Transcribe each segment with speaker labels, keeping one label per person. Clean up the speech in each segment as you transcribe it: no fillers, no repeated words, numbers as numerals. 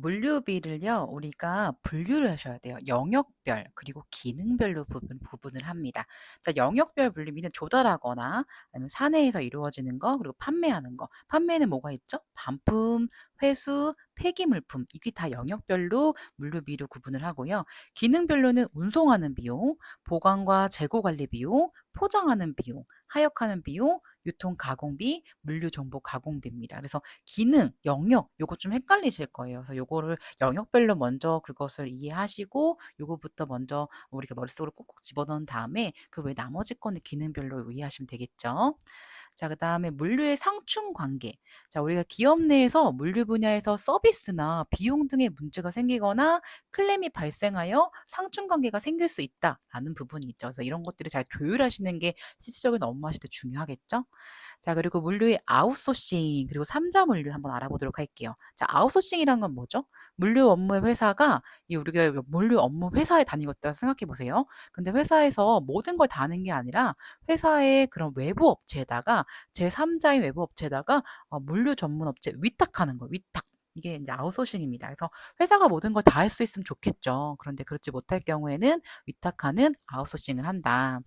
Speaker 1: 물류비를요, 우리가 분류를 하셔야 돼요. 영역별, 그리고 기능별로 부분을 합니다. 자, 영역별 물류비는 조달하거나 아니면 사내에서 이루어지는 거, 그리고 판매하는 거. 판매는 뭐가 있죠? 반품, 회수, 폐기물품. 이게 다 영역별로 물류비로 구분을 하고요. 기능별로는 운송하는 비용, 보관과 재고 관리 비용, 포장하는 비용, 하역하는 비용, 유통 가공비, 물류 정보 가공비입니다. 그래서 기능, 영역 요거 좀 헷갈리실 거예요. 그래서 요거를 영역별로 먼저 그것을 이해하시고 요거부터 먼저 우리가 머릿속으로 꼭꼭 집어넣은 다음에 그 외 나머지 거는 기능별로 이해하시면 되겠죠. 자, 그다음에 물류의 상충 관계. 자, 우리가 기업 내에서 물류 분야에서 서비스나 비용 등의 문제가 생기거나 클레임이 발생하여 상충 관계가 생길 수 있다라는 부분이 있죠. 그래서 이런 것들을 잘 조율하시는 게 실질적인 업무하실 때 중요하겠죠. 자, 그리고 물류의 아웃소싱 그리고 삼자 물류 한번 알아보도록 할게요. 자, 아웃소싱이란 건 뭐죠? 물류 업무의 회사가 이 우리가 물류 업무 회사에 다니고 있다고 생각해 보세요. 근데 회사에서 모든 걸 다 하는 게 아니라 회사의 그런 외부 업체에다가 제3자의 외부 업체에다가 물류 전문 업체 위탁하는 거예요. 위탁. 이게 이제 아웃소싱입니다. 그래서 회사가 모든 걸 다 할 수 있으면 좋겠죠. 그런데 그렇지 못할 경우에는 위탁하는 아웃소싱을 한다.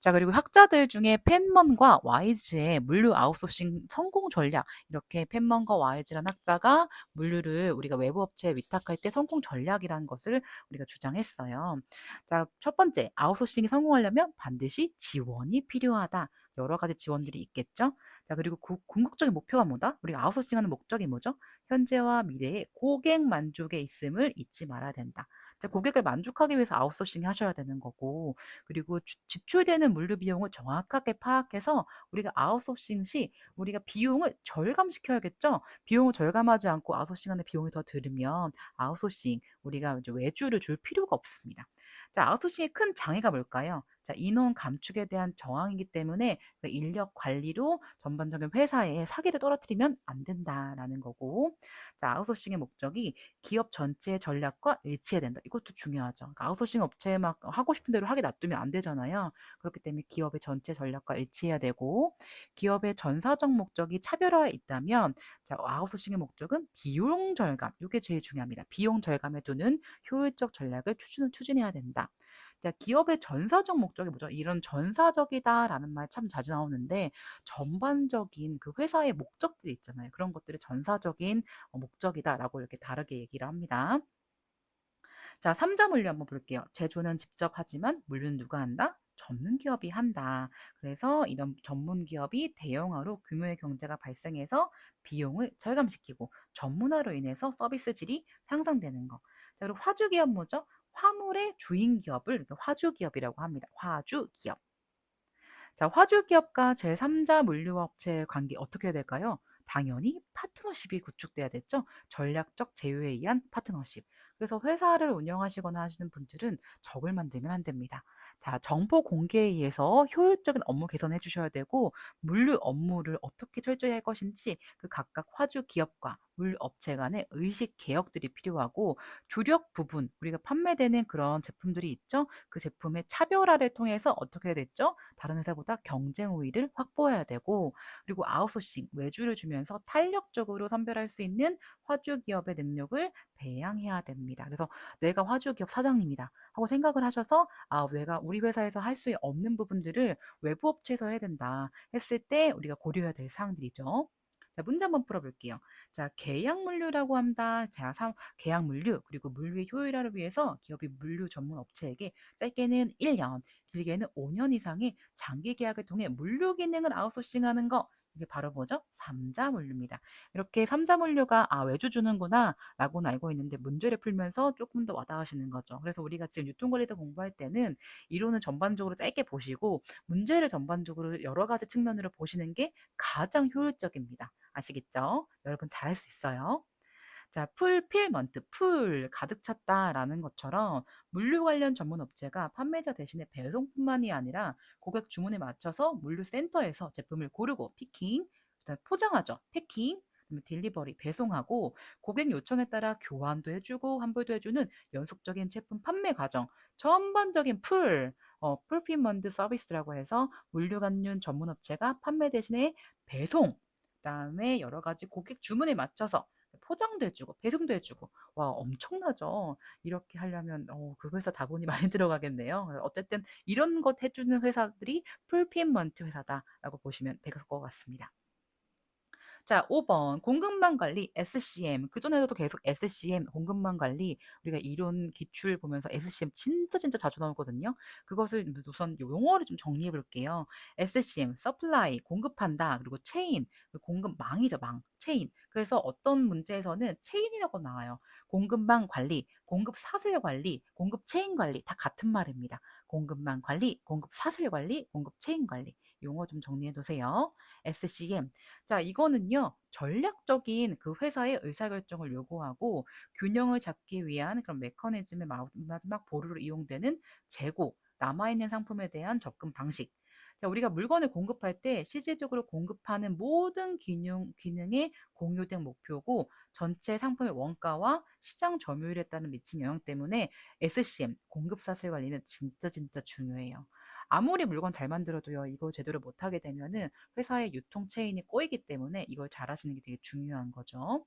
Speaker 1: 자, 그리고 학자들 중에 펜먼과 와이즈의 물류 아웃소싱 성공 전략, 이렇게 펜먼과 와이즈라는 학자가 물류를 우리가 외부 업체에 위탁할 때 성공 전략이라는 것을 우리가 주장했어요. 자, 첫 번째, 아웃소싱이 성공하려면 반드시 지원이 필요하다. 여러 가지 지원들이 있겠죠. 자, 그리고 궁극적인 목표가 뭐다? 우리가 아웃소싱하는 목적이 뭐죠? 현재와 미래의 고객 만족에 있음을 잊지 말아야 된다. 자, 고객을 만족하기 위해서 아웃소싱 하셔야 되는 거고, 그리고 지출되는 물류 비용을 정확하게 파악해서 우리가 아웃소싱 시 우리가 비용을 절감시켜야겠죠. 비용을 절감하지 않고 아웃소싱하는 비용이 더 들으면 아웃소싱 우리가 이제 외주를 줄 필요가 없습니다. 자, 아웃소싱의 큰 장애가 뭘까요? 자, 인원 감축에 대한 저항이기 때문에 그 인력 관리로 전반적인 회사에 사기를 떨어뜨리면 안 된다라는 거고, 자, 아웃소싱의 목적이 기업 전체의 전략과 일치해야 된다. 이것도 중요하죠. 그러니까 아웃소싱 업체에 막 하고 싶은 대로 하게 놔두면 안 되잖아요. 그렇기 때문에 기업의 전체 전략과 일치해야 되고, 기업의 전사적 목적이 차별화에 있다면, 자, 아웃소싱의 목적은 비용 절감. 이게 제일 중요합니다. 비용 절감에 두는 효율적 전략을 추진해야 된다. 자, 기업의 전사적 목적이 뭐죠? 이런 전사적이다라는 말 참 자주 나오는데, 전반적인 그 회사의 목적들이 있잖아요. 그런 것들이 전사적인 목적이다라고 이렇게 다르게 얘기를 합니다. 자, 삼자 물류 한번 볼게요. 제조는 직접 하지만 물류는 누가 한다? 전문 기업이 한다. 그래서 이런 전문 기업이 대형화로 규모의 경제가 발생해서 비용을 절감시키고 전문화로 인해서 서비스 질이 향상되는 거. 자, 그리고 화주 기업 뭐죠? 화물의 주인 기업을 이렇게 화주 기업이라고 합니다. 화주 기업. 자, 화주 기업과 제3자 물류업체의 관계 어떻게 해야 될까요? 당연히 파트너십이 구축돼야 됐죠. 전략적 제휴에 의한 파트너십. 그래서 회사를 운영하시거나 하시는 분들은 적을 만들면 안 됩니다. 자, 정보 공개에 의해서 효율적인 업무 개선해 주셔야 되고, 물류 업무를 어떻게 철저히 할 것인지 그 각각 화주 기업과 물류 업체 간의 의식 개혁들이 필요하고, 주력 부분 우리가 판매되는 그런 제품들이 있죠. 그 제품의 차별화를 통해서 어떻게 해야 됐죠? 다른 회사보다 경쟁 우위를 확보해야 되고, 그리고 아웃소싱 외주를 주면서 탄력적으로 선별할 수 있는 화주 기업의 능력을 배양해야 됩니다. 그래서 내가 화주 기업 사장님이다 하고 생각을 하셔서 내가 우리 회사에서 할 수 없는 부분들을 외부 업체에서 해야 된다 했을 때 우리가 고려해야 될 사항들이죠. 자, 문제 한번 풀어볼게요. 자, 계약 물류라고 한다. 자, 계약 물류 그리고 물류의 효율화를 위해서 기업이 물류 전문 업체에게 짧게는 1년, 길게는 5년 이상의 장기 계약을 통해 물류 기능을 아웃소싱하는 거. 이게 바로 뭐죠? 삼자 물류입니다. 이렇게 삼자 물류가 외주 주는구나라고는 알고 있는데 문제를 풀면서 조금 더 와닿으시는 거죠. 그래서 우리가 지금 유통관리대 공부할 때는 이론은 전반적으로 짧게 보시고 문제를 전반적으로 여러 가지 측면으로 보시는 게 가장 효율적입니다. 아시겠죠? 여러분 잘할 수 있어요. 자, 풀필먼트, 풀 가득 찼다라는 것처럼 물류 관련 전문 업체가 판매자 대신에 배송뿐만이 아니라 고객 주문에 맞춰서 물류 센터에서 제품을 고르고 피킹, 그다음에 포장하죠. 패킹, 그다음에 딜리버리, 배송하고 고객 요청에 따라 교환도 해주고 환불도 해주는 연속적인 제품 판매 과정, 전반적인 풀필먼트 서비스라고 해서 물류 관련 전문 업체가 판매 대신에 배송, 그다음에 여러 가지 고객 주문에 맞춰서 포장도 해 주고 배송도 해 주고. 와 엄청나죠. 이렇게 하려면 그 회사 자본이 많이 들어가겠네요. 어쨌든 이런 것 해 주는 회사들이 풀피먼트 회사다라고 보시면 될 것 같습니다. 자, 5번 공급망 관리 SCM. 그전에도 계속 SCM 공급망 관리 우리가 이론 기출 보면서 SCM 진짜 자주 나오거든요. 그것을 우선 용어를 좀 정리해 볼게요. SCM 서플라이 공급한다. 그리고 체인 공급망이죠, 망. 체인. 그래서 어떤 문제에서는 체인이라고 나와요. 공급망 관리, 공급 사슬 관리, 공급 체인 관리 다 같은 말입니다. 공급망 관리, 공급 사슬 관리, 공급 체인 관리. 용어 좀 정리해 두세요. SCM. 자, 이거는요, 전략적인 그 회사의 의사결정을 요구하고 균형을 잡기 위한 그런 메커니즘의 마지막 보루로 이용되는 재고, 남아있는 상품에 대한 접근 방식. 자, 우리가 물건을 공급할 때 실질적으로 공급하는 모든 기능의 공유된 목표고 전체 상품의 원가와 시장 점유율에 따른 미친 영향 때문에 SCM, 공급사슬 관리는 진짜 중요해요. 아무리 물건 잘 만들어도요, 이거 제대로 못하게 되면은 회사의 유통 체인이 꼬이기 때문에 이걸 잘하시는 게 되게 중요한 거죠.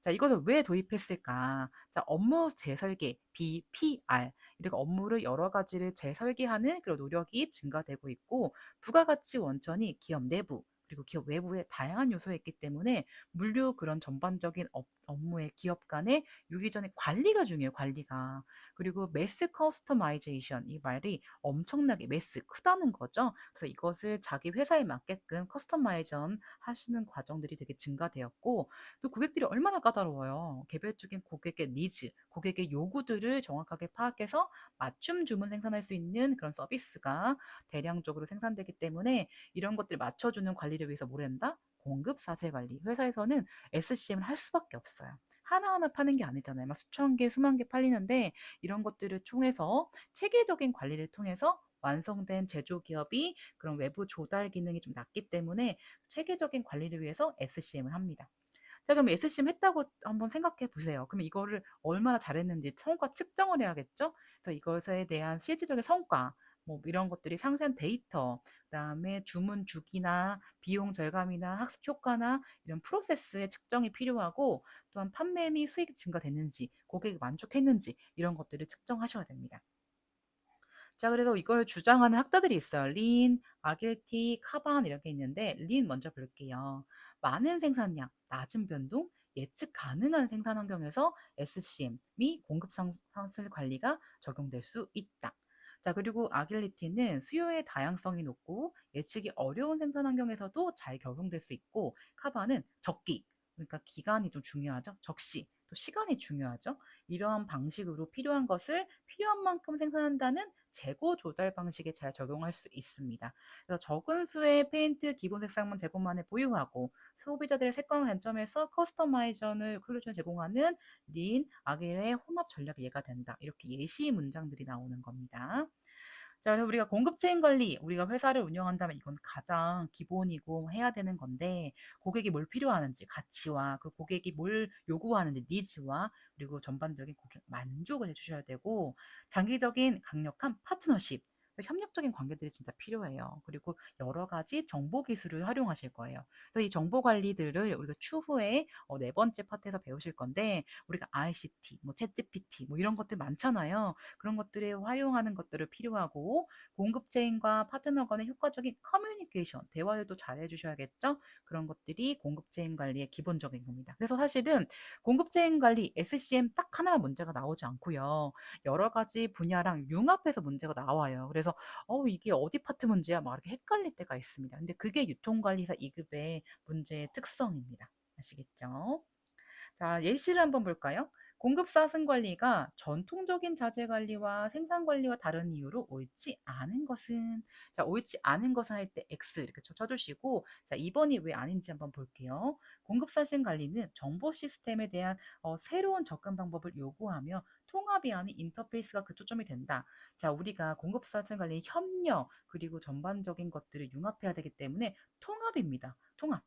Speaker 1: 자, 이것을 왜 도입했을까? 자, 업무 재설계, BPR. 이렇게 업무를 여러 가지를 재설계하는 그런 노력이 증가되고 있고, 부가가치 원천이 기업 내부, 그리고 기업 외부에 다양한 요소에 있기 때문에 물류 그런 전반적인 업무의 기업 간의 유기전의 관리가 중요해요, 관리가. 그리고 매스 커스터마이제이션, 이 말이 엄청나게 매스, 크다는 거죠. 그래서 이것을 자기 회사에 맞게끔 커스터마이전 하시는 과정들이 되게 증가되었고, 또 고객들이 얼마나 까다로워요. 개별적인 고객의 니즈, 고객의 요구들을 정확하게 파악해서 맞춤 주문 생산할 수 있는 그런 서비스가 대량적으로 생산되기 때문에 이런 것들을 맞춰주는 관리를 위해서 뭘 한다? 공급 사슬 관리. 회사에서는 SCM을 할 수밖에 없어요. 하나하나 파는 게 아니잖아요. 막 수천 개, 수만 개 팔리는데 이런 것들을 통해서 체계적인 관리를 통해서 완성된 제조 기업이 그런 외부 조달 기능이 좀 낮기 때문에 체계적인 관리를 위해서 SCM을 합니다. 자, 그럼 SCM 했다고 한번 생각해 보세요. 그럼 이거를 얼마나 잘했는지 성과 측정을 해야겠죠? 그래서 이것에 대한 실질적인 성과, 뭐 이런 것들이 상세한 데이터, 그다음에 주문 주기나 비용 절감이나 학습 효과나 이런 프로세스의 측정이 필요하고, 또한 판매 및 수익이 증가됐는지, 고객이 만족했는지 이런 것들을 측정하셔야 됩니다. 자, 그래서 이걸 주장하는 학자들이 있어요. 린, 아길티, 카반 이렇게 있는데 린 먼저 볼게요. 많은 생산량, 낮은 변동, 예측 가능한 생산 환경에서 SCM이 공급 상승 관리가 적용될 수 있다. 자, 그리고 아길리티는 수요의 다양성이 높고 예측이 어려운 생산 환경에서도 잘 적용될 수 있고, 카바는 적기, 그러니까 기간이 좀 중요하죠. 적시, 또 시간이 중요하죠. 이러한 방식으로 필요한 것을 필요한 만큼 생산한다는 재고 조달 방식에 잘 적용할 수 있습니다. 그래서 적은 수의 페인트 기본 색상만 제공만을 보유하고 소비자들의 색감 관점에서 커스터마이저를 컬렉션 제공하는 린, 아길의 혼합 전략이 예가 된다. 이렇게 예시 문장들이 나오는 겁니다. 자, 그래서 우리가 공급체인 관리, 우리가 회사를 운영한다면 이건 가장 기본이고 해야 되는 건데, 고객이 뭘 필요하는지, 가치와 그 고객이 뭘 요구하는지, 니즈와 그리고 전반적인 고객 만족을 해주셔야 되고, 장기적인 강력한 파트너십, 협력적인 관계들이 진짜 필요해요. 그리고 여러 가지 정보 기술을 활용하실 거예요. 그래서 이 정보 관리들을 우리가 추후에 네 번째 파트에서 배우실 건데, 우리가 ICT, 뭐 챗GPT, 뭐 이런 것들 많잖아요. 그런 것들에 활용하는 것들을 필요하고, 공급체인과 파트너 간의 효과적인 커뮤니케이션, 대화를 또 잘 해주셔야겠죠? 그런 것들이 공급체인 관리의 기본적인 겁니다. 그래서 사실은 공급체인 관리 SCM 딱 하나만 문제가 나오지 않고요. 여러 가지 분야랑 융합해서 문제가 나와요. 그래서 이게 어디 파트 문제야? 막 이렇게 헷갈릴 때가 있습니다. 근데 그게 유통관리사 2급의 문제의 특성입니다. 아시겠죠? 자, 예시를 한번 볼까요? 공급 사승 관리가 전통적인 자재 관리와 생산 관리와 다른 이유로 옳지 않은 것은, 자, 옳지 않은 것을 할 때 X 이렇게 쳐주시고, 자, 2번이 왜 아닌지 한번 볼게요. 공급 사승 관리는 정보 시스템에 대한 새로운 접근 방법을 요구하며 통합이 아닌 인터페이스가 그 초점이 된다. 자, 우리가 공급 사승 관리 협력 그리고 전반적인 것들을 융합해야 되기 때문에 통합입니다. 통합.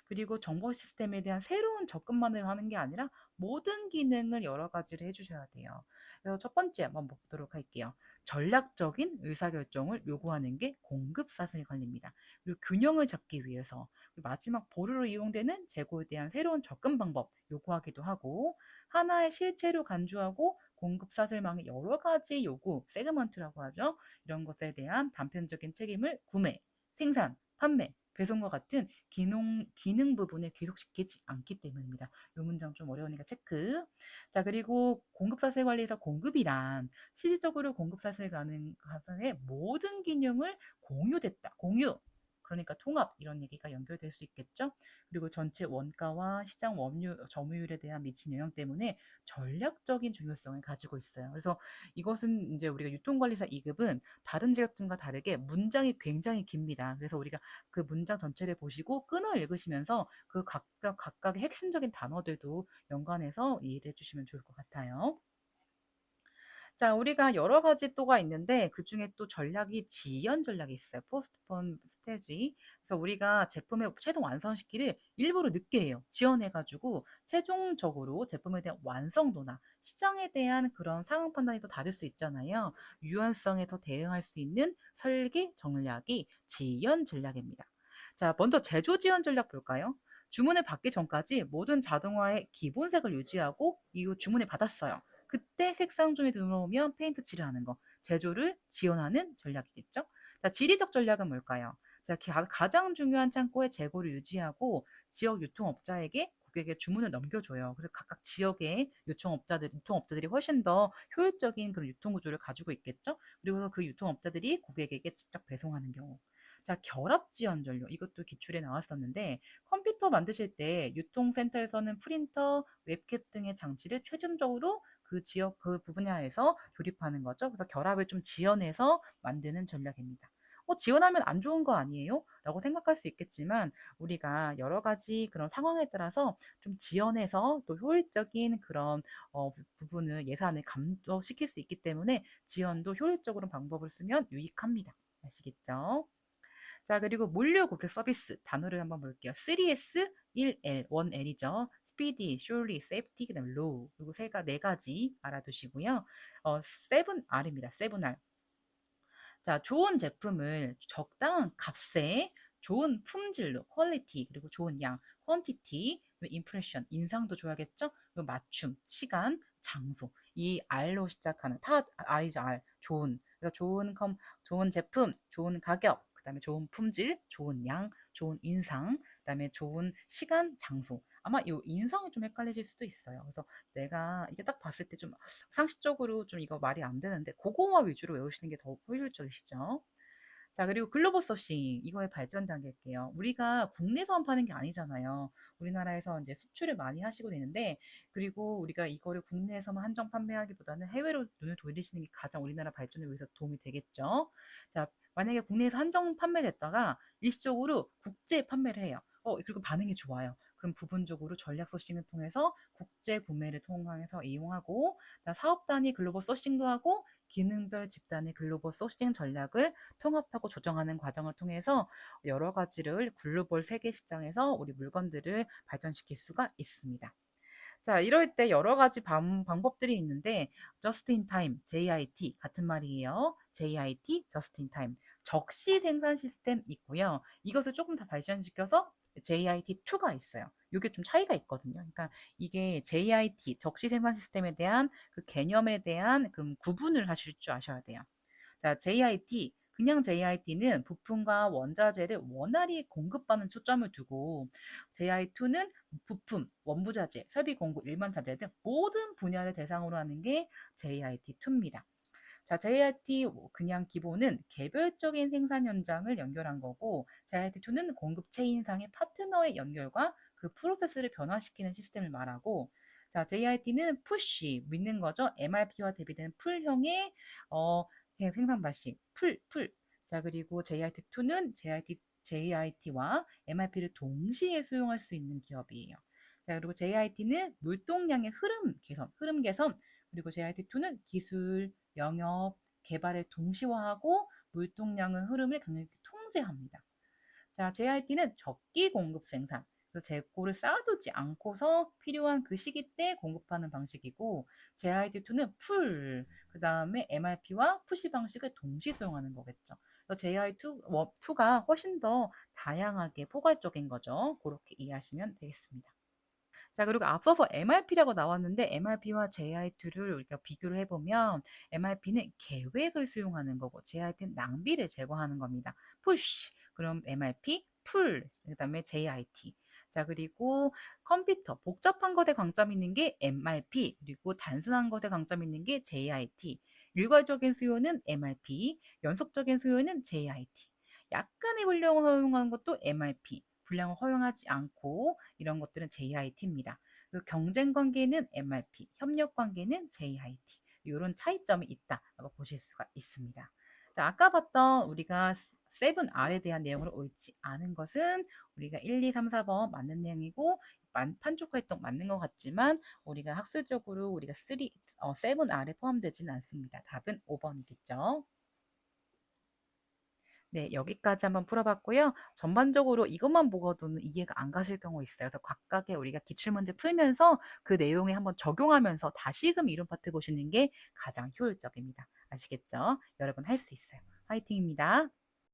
Speaker 1: 그리고 정보 시스템에 대한 새로운 접근만을 하는 게 아니라 모든 기능을 여러 가지를 해주셔야 돼요. 그래서 첫 번째 한번 보도록 할게요. 전략적인 의사결정을 요구하는 게 공급 사슬 관리입니다. 그리고 균형을 잡기 위해서, 그리고 마지막 보루로 이용되는 때는 재고에 대한 새로운 접근 방법 요구하기도 하고 하나의 실체로 간주하고 공급 사슬망의 여러 가지 요구, 세그먼트라고 하죠. 이런 것에 대한 단편적인 책임을 구매, 생산, 판매, 배송과 같은 기능 부분에 귀속시키지 않기 때문입니다. 이 문장 좀 어려우니까 체크. 자, 그리고 공급 사슬 관리에서 공급이란 실질적으로 공급 사슬 가능의 모든 기능을 공유됐다. 공유. 그러니까 통합 이런 얘기가 연결될 수 있겠죠. 그리고 전체 원가와 시장 점유율에 대한 미친 영향 때문에 전략적인 중요성을 가지고 있어요. 그래서 이것은 이제 우리가 유통관리사 2급은 다른 자격증과 다르게 문장이 굉장히 깁니다. 그래서 우리가 그 문장 전체를 보시고 끊어 읽으시면서 그 각각의 핵심적인 단어들도 연관해서 이해를 해주시면 좋을 것 같아요. 자, 우리가 여러 가지 또가 있는데 그중에 또 전략이 지연 전략이 있어요. 포스트폰 스테지. 그래서 우리가 제품의 최종 완성 시기를 일부러 늦게 해요. 지연해가지고 최종적으로 제품에 대한 완성도나 시장에 대한 그런 상황 판단이 또 다를 수 있잖아요. 유연성에 더 대응할 수 있는 설계 전략이 지연 전략입니다. 자, 먼저 제조 지연 전략 볼까요? 주문을 받기 전까지 모든 자동화의 기본색을 유지하고 이후 주문을 받았어요. 그때 색상 중에 들어오면 페인트 칠을 하는 거, 제조를 지원하는 전략이겠죠. 자, 지리적 전략은 뭘까요? 자, 가장 중요한 창고의 재고를 유지하고 지역 유통업자에게 고객의 주문을 넘겨줘요. 그래서 각각 지역의 유통업자들이 훨씬 더 효율적인 그런 유통구조를 가지고 있겠죠. 그리고 그 유통업자들이 고객에게 직접 배송하는 경우. 자, 결합 지원 전략. 이것도 기출에 나왔었는데 컴퓨터 만드실 때 유통센터에서는 프린터, 웹캡 등의 장치를 최종적으로 그 지역 그 분야에서 조립하는 거죠. 그래서 결합을 좀 지연해서 만드는 전략입니다. 지원하면 안 좋은 거 아니에요? 라고 생각할 수 있겠지만 우리가 여러 가지 그런 상황에 따라서 좀 지연해서 또 효율적인 그런 부분을 예산을 감소시킬 수 있기 때문에 지연도 효율적으로 방법을 쓰면 유익합니다. 아시겠죠? 자, 그리고 물류 고객 서비스 단어를 한번 볼게요. 3S, 1L, 1L이죠. 스피디, surely, safety, 그다음에 low. 그리고 네 가지 알아두시고요. 7R입니다. 7R. 자, 좋은 제품을 적당한 값에 좋은 품질로 퀄리티 그리고 좋은 양 퀀티티 임프레션 인상도 줘야겠죠. 그리고 맞춤 시간 장소 이 R로 시작하는 R이죠. R 좋은 그래서 좋은 제품 좋은 가격 그다음에 좋은 품질 좋은 양 좋은 인상 그다음에 좋은 시간 장소 아마 이 인상이 좀 헷갈리실 수도 있어요. 그래서 내가 이게 딱 봤을 때 좀 상식적으로 좀 이거 말이 안 되는데 고거화 위주로 외우시는 게 더 효율적이시죠. 자, 그리고 글로벌 소싱 이거의 발전 단계일게요. 우리가 국내서만 파는 게 아니잖아요. 우리나라에서 이제 수출을 많이 하시고 있는데 그리고 우리가 이거를 국내에서만 한정 판매하기보다는 해외로 눈을 돌리시는 게 가장 우리나라 발전을 위해서 도움이 되겠죠. 자, 만약에 국내에서 한정 판매됐다가 일시적으로 국제 판매를 해요. 그리고 반응이 좋아요. 그럼 부분적으로 전략 소싱을 통해서 국제 구매를 통해서 이용하고 사업 단위 글로벌 소싱도 하고 기능별 집단의 글로벌 소싱 전략을 통합하고 조정하는 과정을 통해서 여러 가지를 글로벌 세계 시장에서 우리 물건들을 발전시킬 수가 있습니다. 자, 이럴 때 여러 가지 방법들이 있는데 just in time, JIT 같은 말이에요. JIT, just in time. 적시 생산 시스템 있고요. 이것을 조금 더 발전시켜서 JIT2가 있어요. 이게 좀 차이가 있거든요. 그러니까 이게 JIT, 적시 생산 시스템에 대한 그 개념에 대한 그런 구분을 하실 줄 아셔야 돼요. 자, JIT, 그냥 JIT는 부품과 원자재를 원활히 공급하는 초점을 두고 JI2는 부품, 원부자재, 설비 공급, 일반 자재 등 모든 분야를 대상으로 하는 게 JIT2입니다. 자, JIT 그냥 기본은 개별적인 생산 현장을 연결한 거고 JIT2는 공급 체인상의 파트너의 연결과 그 프로세스를 변화시키는 시스템을 말하고 자, JIT는 푸시, 믿는 거죠. MRP와 대비되는 풀형의 생산 방식, 풀. 자, 그리고 JIT2는 JIT와 MRP를 동시에 수용할 수 있는 기업이에요. 자, 그리고 JIT는 물동량의 흐름 개선, 그리고 JIT2는 기술, 영업, 개발을 동시화하고 물동량의 흐름을 강력히 통제합니다. 자, JIT는 적기 공급 생산. 그래서 재고를 쌓아두지 않고서 필요한 그 시기 때 공급하는 방식이고, JIT2는 그 다음에 MRP와 푸시 방식을 동시 수용하는 거겠죠. JI2 2가 훨씬 더 다양하게 포괄적인 거죠. 그렇게 이해하시면 되겠습니다. 자, 그리고 앞서서 MRP라고 나왔는데 MRP와 JI2를 우리가 비교를 해보면 MRP는 계획을 수용하는 거고 JI2는 낭비를 제거하는 겁니다. push, 그럼 MRP, pull, 그다음에 JIT. 자, 그리고 컴퓨터, 복잡한 것에 강점 있는 게 MRP, 그리고 단순한 것에 강점 있는 게 JIT. 일괄적인 수요는 MRP, 연속적인 수요는 JIT. 약간의 불량을 허용하는 것도 MRP, 불량을 허용하지 않고 이런 것들은 JIT입니다. 그리고 경쟁 관계는 MRP, 협력 관계는 JIT. 이런 차이점이 있다라고 보실 수가 있습니다. 자, 아까 봤던 우리가 7R에 대한 내용을 옳지 않은 것은 우리가 1, 2, 3, 4번 맞는 내용이고 판촉 활동 맞는 것 같지만 우리가 학술적으로 우리가 7R에 포함되지는 않습니다. 답은 5번이겠죠. 네, 여기까지 한번 풀어봤고요. 전반적으로 이것만 보고도는 이해가 안 가실 경우 있어요. 그래서 각각의 우리가 기출문제 풀면서 그 내용에 한번 적용하면서 다시금 이론 파트 보시는 게 가장 효율적입니다. 아시겠죠? 여러분 할 수 있어요. 화이팅입니다.